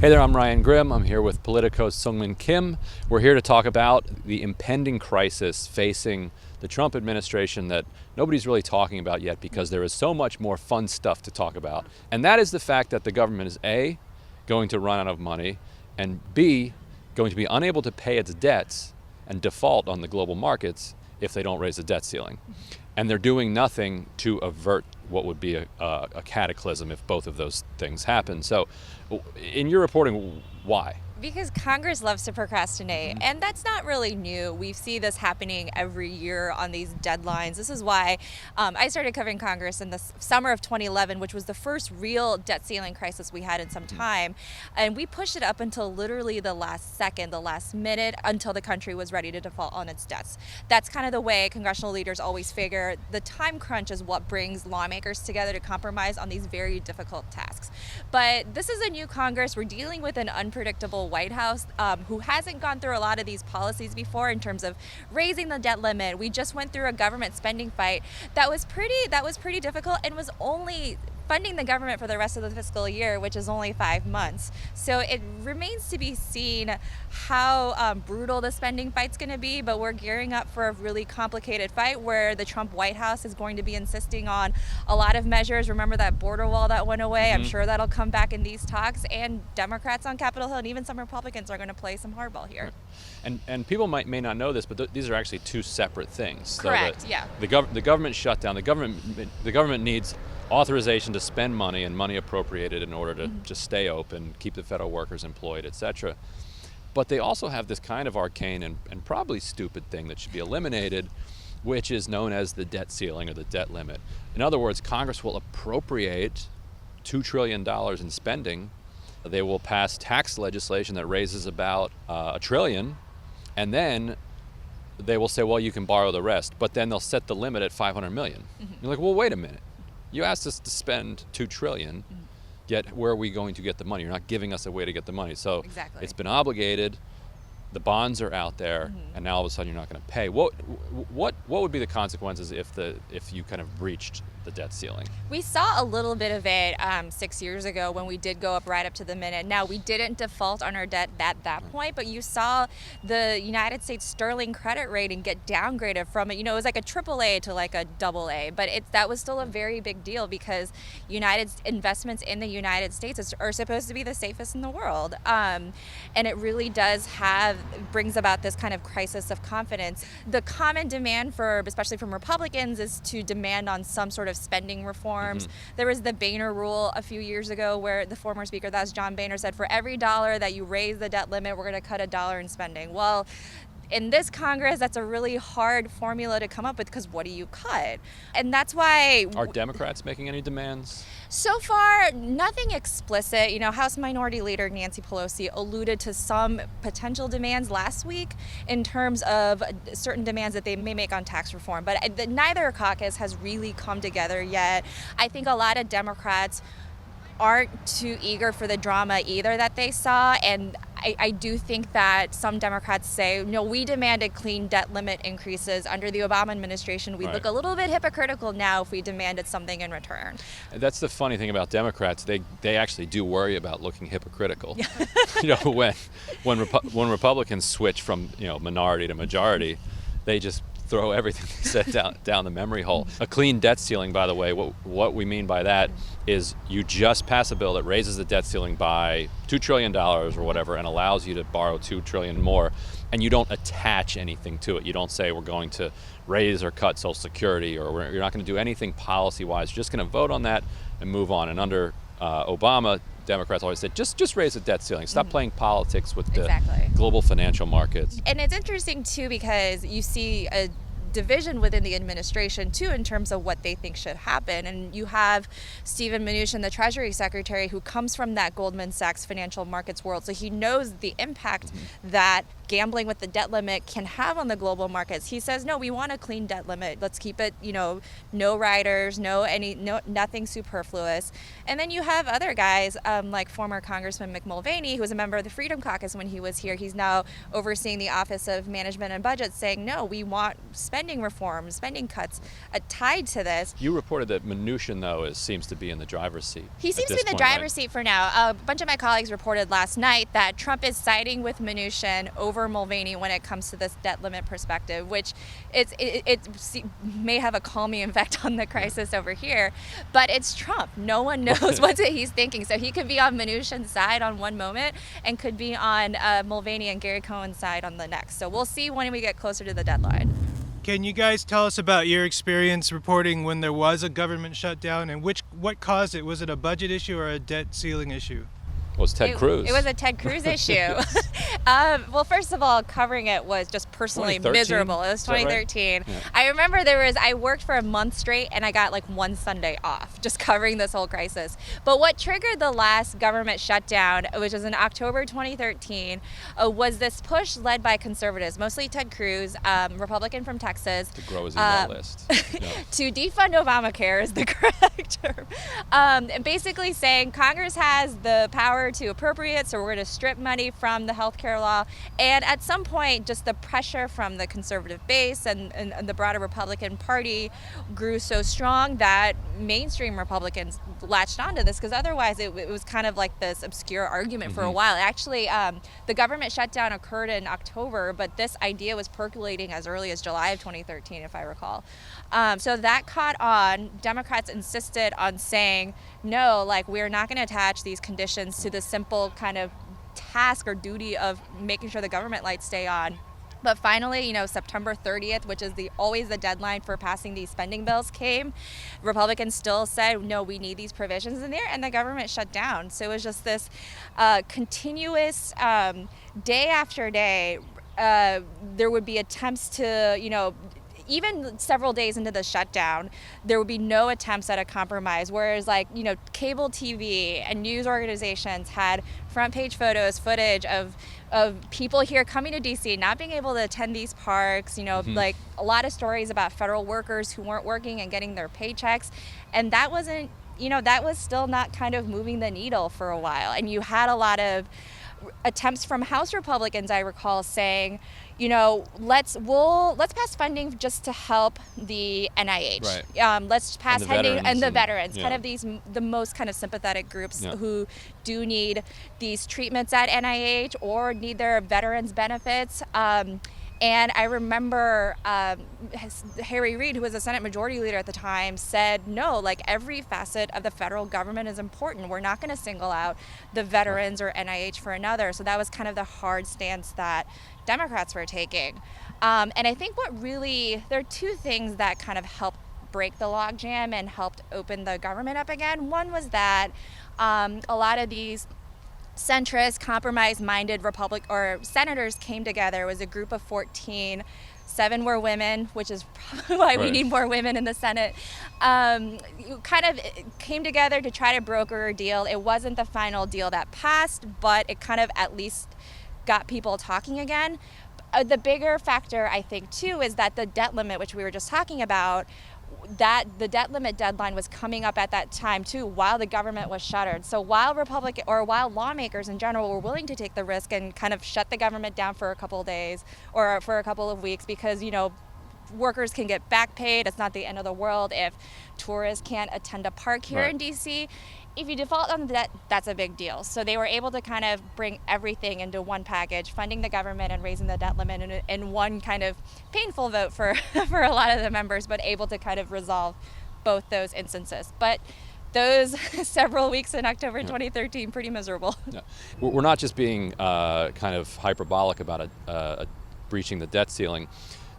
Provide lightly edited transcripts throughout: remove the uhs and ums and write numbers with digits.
Hey there, I'm Ryan Grimm. I'm here with Politico's Sungmin Kim. We're here to talk about the impending crisis facing the Trump administration that nobody's really talking about yet because there is so much more fun stuff to talk about. And that is the fact that the government is A, going to run out of money, and B, going to be unable to pay its debts and default on the global markets if they don't raise the debt ceiling. And they're doing nothing to avert what would be a cataclysm if both of those things happen. So in your reporting, why? Because Congress loves to procrastinate, and that's not really new. We see this happening every year on these deadlines. This is why I started covering Congress in the summer of 2011, which was the first real debt ceiling crisis we had in some time. And we pushed it up until literally the last second, the last minute, until the country was ready to default on its debts. That's kind of the way congressional leaders always figure. The time crunch is what brings lawmakers together to compromise on these very difficult tasks. But this is a new Congress. We're dealing with an unpredictable White House who hasn't gone through a lot of these policies before in terms of raising the debt limit. We just went through a government spending fight that was pretty difficult and was only funding the government for the rest of the fiscal year, which is only 5 months. So it remains to be seen how brutal the spending fight's going to be, but we're gearing up for a really complicated fight where the Trump White House is going to be insisting on a lot of measures. Remember that border wall that went away? I'm sure that'll come back in these talks, and Democrats on Capitol Hill and even some Republicans are going to play some hardball here. Right. And people may not know this, but these are actually two separate things. Correct, so yeah. The government shutdown, the government needs authorization to spend money and money appropriated in order to just stay open, keep the federal workers employed, etc. But they also have this kind of arcane and probably stupid thing that should be eliminated, which is known as the debt ceiling or the debt limit. In other words, Congress will appropriate $2 trillion in spending. They will pass tax legislation that raises about $1 trillion, and then they will say, well, you can borrow the rest, but then they'll set the limit at $500 million. You're like, well, wait a minute. You asked us to spend $2 trillion, yet where are we going to get the money? You're not giving us a way to get the money. So Exactly. It's been obligated, the bonds are out there, and now all of a sudden you're not going to pay. What would be the consequences if you kind of breached the debt ceiling? We saw a little bit of it 6 years ago when we did go up right up to the minute. Now, we didn't default on our debt at that point, but you saw the United States sterling credit rating get downgraded from it. You know, it was like a AAA to like a AA, but that was still a very big deal because investments in the United States are supposed to be the safest in the world. And it really brings about this kind of crisis of confidence. The common demand especially from Republicans, is to demand on some sort of spending reforms. There was the Boehner rule a few years ago where the former speaker, that was John Boehner, said for every dollar that you raise the debt limit, we're going to cut $1 in spending. Well, in this Congress, that's a really hard formula to come up with because what do you cut? And that's why... Are Democrats making any demands? So far, nothing explicit. You know, House Minority Leader Nancy Pelosi alluded to some potential demands last week in terms of certain demands that they may make on tax reform. But neither caucus has really come together yet. I think a lot of Democrats aren't too eager for the drama either that they saw, and I do think that some Democrats say, no, we demanded clean debt limit increases under the Obama administration. We'd look a little bit hypocritical now if we demanded something in return. That's the funny thing about Democrats. They actually do worry about looking hypocritical. You know, when Republicans switch from minority to majority, they just throw everything they said down the memory hole. A clean debt ceiling, by the way, what we mean by that is you just pass a bill that raises the debt ceiling by $2 trillion or whatever and allows you to borrow $2 trillion more, and you don't attach anything to it. You don't say we're going to raise or cut Social Security, or you're not going to do anything policy-wise. You're just going to vote on that and move on. And under Obama, Democrats always said, just raise the debt ceiling. Stop playing politics with the global financial markets. And it's interesting, too, because you see a division within the administration, too, in terms of what they think should happen. And you have Steven Mnuchin, the Treasury Secretary, who comes from that Goldman Sachs financial markets world. So he knows the impact that gambling with the debt limit can have on the global markets. He says, no, we want a clean debt limit. Let's keep it, no riders, nothing superfluous. And then you have other guys like former Congressman Mick Mulvaney, who was a member of the Freedom Caucus when he was here. He's now overseeing the Office of Management and Budget, saying, no, we want spending spending reforms, spending cuts tied to this. You reported that Mnuchin, though, seems to be in the driver's seat. He seems to be in the driver's seat for now. A bunch of my colleagues reported last night that Trump is siding with Mnuchin over Mulvaney when it comes to this debt limit perspective, which it may have a calming effect on the crisis over here, but it's Trump. No one knows what he's thinking. So he could be on Mnuchin's side on one moment and could be on Mulvaney and Gary Cohen's side on the next. So we'll see when we get closer to the deadline. Can you guys tell us about your experience reporting when there was a government shutdown and what caused it? Was it a budget issue or a debt ceiling issue? Well, it's Ted Cruz. It was a Ted Cruz issue. Well, first of all, covering it was just personally miserable. It was 2013. Right? Yeah. I remember I worked for a month straight and I got like one Sunday off just covering this whole crisis. But what triggered the last government shutdown, which was in October 2013, was this push led by conservatives, mostly Ted Cruz, Republican from Texas. To grow his email list. To defund Obamacare is the correct term. Basically saying Congress has the power to appropriate, so we're going to strip money from the healthcare law. And at some point, just the pressure from the conservative base and the broader Republican Party grew so strong that mainstream Republicans latched onto this, because otherwise it was kind of like this obscure argument for a while. Actually, the government shutdown occurred in October, but this idea was percolating as early as July of 2013, if I recall. So that caught on. Democrats insisted on saying, no, like, we're not going to attach these conditions to the simple kind of task or duty of making sure the government lights stay on. But finally, September 30th, which is always the deadline for passing these spending bills, came. Republicans still said, no, we need these provisions in there, and the government shut down. So it was just this continuous day after day. There would be attempts to, even several days into the shutdown, there would be no attempts at a compromise. Whereas, cable TV and news organizations had front page footage of people here coming to DC, not being able to attend these parks, like a lot of stories about federal workers who weren't working and getting their paychecks. And that wasn't, that was still not kind of moving the needle for a while. And you had a lot of attempts from House Republicans, I recall, saying, let's pass funding just to help the NIH. Right. Let's pass funding and the veterans, yeah. kind of the most kind of sympathetic groups who do need these treatments at NIH or need their veterans benefits. And I remember Harry Reid, who was the Senate Majority Leader at the time, said, no, like, every facet of the federal government is important. We're not going to single out the veterans or NIH for another. So that was kind of the hard stance that Democrats were taking. And I think there are two things that kind of helped break the logjam and helped open the government up again. One was that a lot of these centrist, compromise-minded senators came together. It was a group of 14. 7 were women, which is probably why we need more women in the Senate. Kind of came together to try to broker a deal. It wasn't the final deal that passed, but it kind of at least got people talking again. The bigger factor, I think, too, is that the debt limit, which we were just talking about, that the debt limit deadline was coming up at that time too, while the government was shuttered. So while lawmakers in general were willing to take the risk and kind of shut the government down for a couple of days or for a couple of weeks, because workers can get back paid. It's not the end of the world if tourists can't attend a park here in DC. If you default on the debt, that's a big deal. So they were able to kind of bring everything into one package, funding the government and raising the debt limit in one kind of painful vote for a lot of the members, but able to kind of resolve both those instances. But those several weeks in October 2013, pretty miserable. Yeah. We're not just being kind of hyperbolic about breaching the debt ceiling.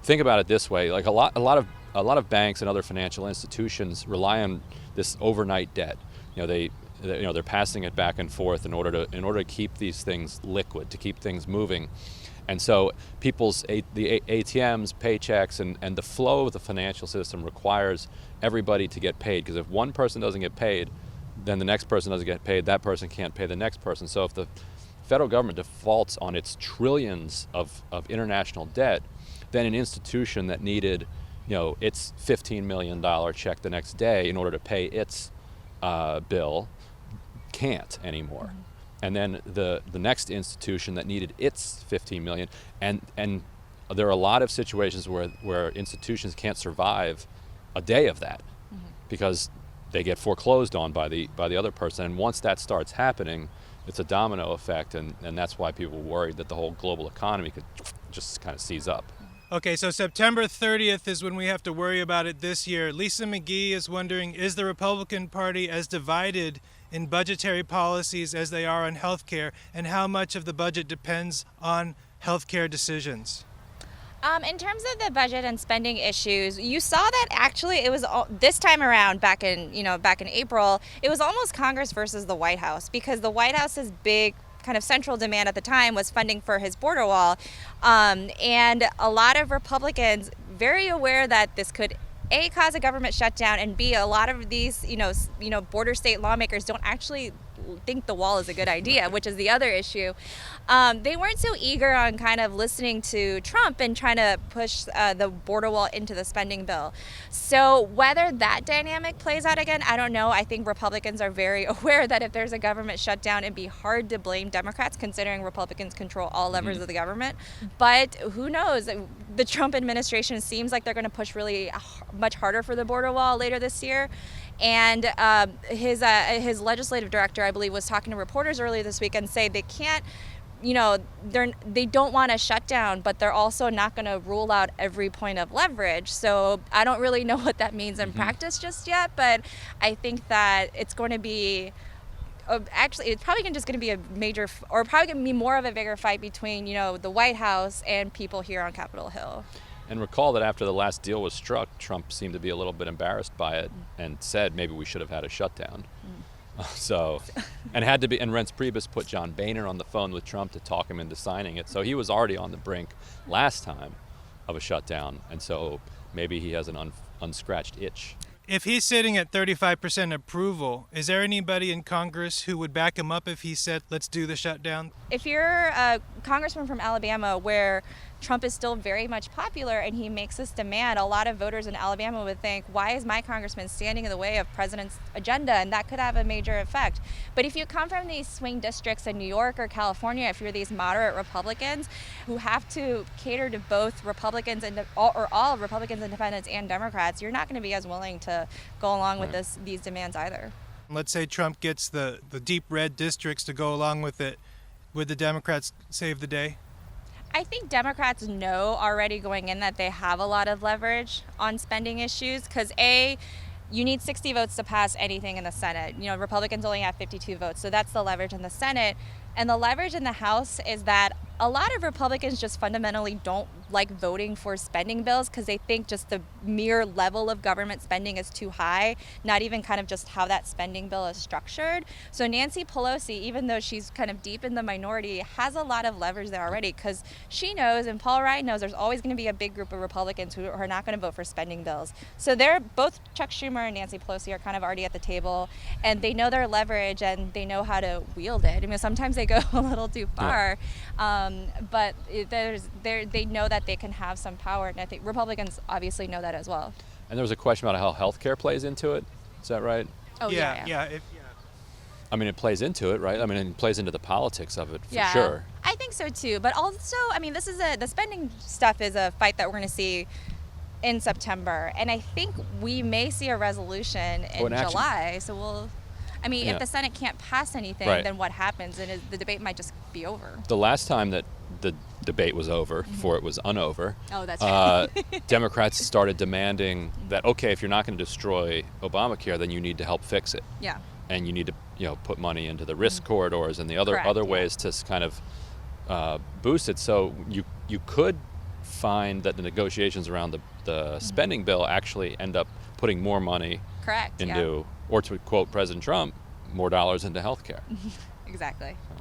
Think about it this way: like a lot of banks and other financial institutions rely on this overnight debt. They're passing it back and forth in order to keep these things liquid, to keep things moving. And so the ATMs, paychecks, and the flow of the financial system requires everybody to get paid, because if one person doesn't get paid, then the next person doesn't get paid, that person can't pay the next person. So if the federal government defaults on its trillions of international debt, then an institution that needed its $15 million check the next day in order to pay its bill can't anymore. And then the next institution that needed its $15 million, and there are a lot of situations where institutions can't survive a day of that because they get foreclosed on by the other person. And once that starts happening, it's a domino effect, and that's why people are worried that the whole global economy could just kind of seize up. Okay, so September 30th is when we have to worry about it this year. Lisa McGee is wondering, is the Republican Party as divided in budgetary policies as they are on health care, and how much of the budget depends on health care decisions? In terms of the budget and spending issues, you saw that actually it was this time around back in April, it was almost Congress versus the White House, because the White House's big kind of central demand at the time was funding for his border wall, and a lot of Republicans very aware that this could A, cause a government shutdown, and B, a lot of these border state lawmakers don't actually think the wall is a good idea, which is the other issue. They weren't so eager on kind of listening to Trump and trying to push the border wall into the spending bill. So whether that dynamic plays out again, I don't know. I think Republicans are very aware that if there's a government shutdown, it'd be hard to blame Democrats, considering Republicans control all levers of the government. But who knows? The Trump administration seems like they're going to push really much harder for the border wall later this year. And his legislative director, I believe, was talking to reporters earlier this week and say they can't, they don't want to shut down, but they're also not going to rule out every point of leverage. So I don't really know what that means in practice just yet, but I think that it's going to be actually, it's probably just going to be a major, or probably going to be more of a bigger fight between, the White House and people here on Capitol Hill. And recall that after the last deal was struck, Trump seemed to be a little bit embarrassed by it and said maybe we should have had a shutdown. And Reince Priebus put John Boehner on the phone with Trump to talk him into signing it. So he was already on the brink last time of a shutdown, and so maybe he has an unscratched itch. If he's sitting at 35% approval, is there anybody in Congress who would back him up if he said, let's do the shutdown? If you're a congressman from Alabama, where Trump is still very much popular and he makes this demand, a lot of voters in Alabama would think, why is my congressman standing in the way of president's agenda? And that could have a major effect. But if you come from these swing districts in New York or California, if you're these moderate Republicans who have to cater to both Republicans or all Republicans, independents, and Democrats, you're not going to be as willing to go along with these demands either. Let's say Trump gets the deep red districts to go along with it. Would the Democrats save the day? I think Democrats know already going in that they have a lot of leverage on spending issues because, A, you need 60 votes to pass anything in the Senate. Republicans only have 52 votes, so that's the leverage in the Senate. And the leverage in the House is that a lot of Republicans just fundamentally don't like voting for spending bills because they think just the mere level of government spending is too high, not even kind of just how that spending bill is structured. So Nancy Pelosi, even though she's kind of deep in the minority, has a lot of leverage there already because she knows, and Paul Ryan knows, there's always going to be a big group of Republicans who are not going to vote for spending bills. So they're both, Chuck Schumer and Nancy Pelosi, are kind of already at the table, and they know their leverage and they know how to wield it. I mean, sometimes they go a little too far, but they know that they can have some power, and I think Republicans obviously know that as well. And there was a question about how healthcare plays into it. Is that right? Oh, yeah. I mean, it plays into it, right? I mean, it plays into the politics of it, for Yeah, sure. I think so too. But also, I mean, the spending stuff is a fight that we're going to see in September, and I think we may see a resolution in July. So if the Senate can't pass anything, then what happens? And the debate might just be over. The last time that the debate was over, before it was unover, oh, that's right. Democrats started demanding that, okay, if you're not going to destroy Obamacare, then you need to help fix it. Yeah. And you need to, put money into the risk corridors and the other ways to kind of boost it. So you could find that the negotiations around the spending bill actually end up putting more money into, or to quote President Trump, more dollars into healthcare. Exactly. So.